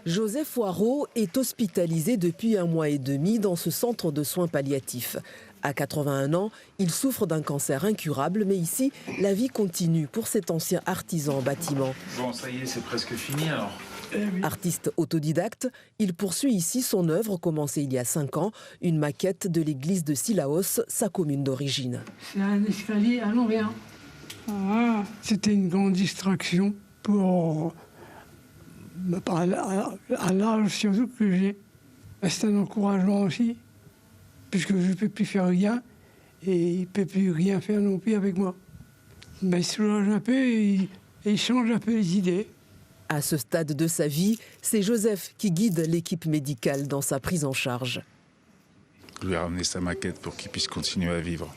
Joseph Waro est hospitalisé depuis 1 mois et demi dans ce centre de soins palliatifs. À 81 ans, il souffre d'un cancer incurable, mais ici, la vie continue pour cet ancien artisan en bâtiment. Bon, ça y est, c'est presque fini alors. Artiste autodidacte, il poursuit ici son œuvre commencée il y a 5 ans, une maquette de l'église de Sillaos, sa commune d'origine. C'est un escalier à l'envers. C'était une grande distraction pour à l'âge surtout que j'ai. C'est un encouragement aussi, puisque je ne peux plus faire rien et il ne peut plus rien faire non plus avec moi. Mais il soulage un peu et il change un peu les idées. À ce stade de sa vie, c'est Joseph qui guide l'équipe médicale dans sa prise en charge. Je lui ai ramené sa maquette pour qu'il puisse continuer à vivre.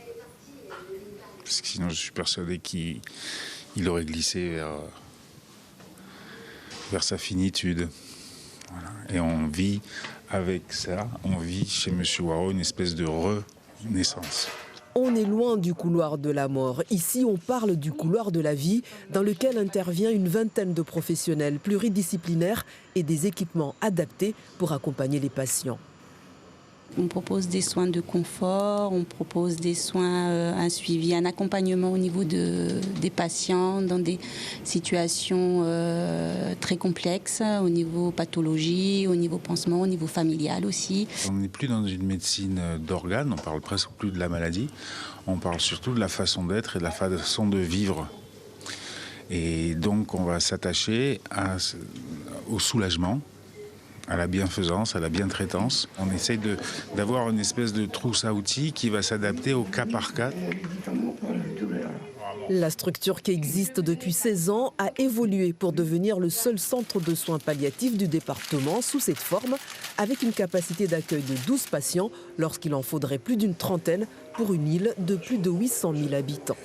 Parce que sinon, je suis persuadé qu'il aurait glissé vers sa finitude. Voilà. Et on vit avec ça, on vit chez M. Waro une espèce de renaissance. On est loin du couloir de la mort. Ici, on parle du couloir de la vie, dans lequel intervient une vingtaine de professionnels pluridisciplinaires et des équipements adaptés pour accompagner les patients. On propose des soins de confort, on propose des soins, un suivi, un accompagnement au niveau des patients dans des situations très complexes, au niveau pathologie, au niveau pansement, au niveau familial aussi. On n'est plus dans une médecine d'organes, on parle presque plus de la maladie, on parle surtout de la façon d'être et de la façon de vivre. Et donc on va s'attacher au soulagement, à la bienfaisance, à la bientraitance. On essaye d'avoir une espèce de trousse à outils qui va s'adapter au cas par cas. La structure qui existe depuis 16 ans a évolué pour devenir le seul centre de soins palliatifs du département sous cette forme, avec une capacité d'accueil de 12 patients lorsqu'il en faudrait plus d'une trentaine pour une île de plus de 800 000 habitants.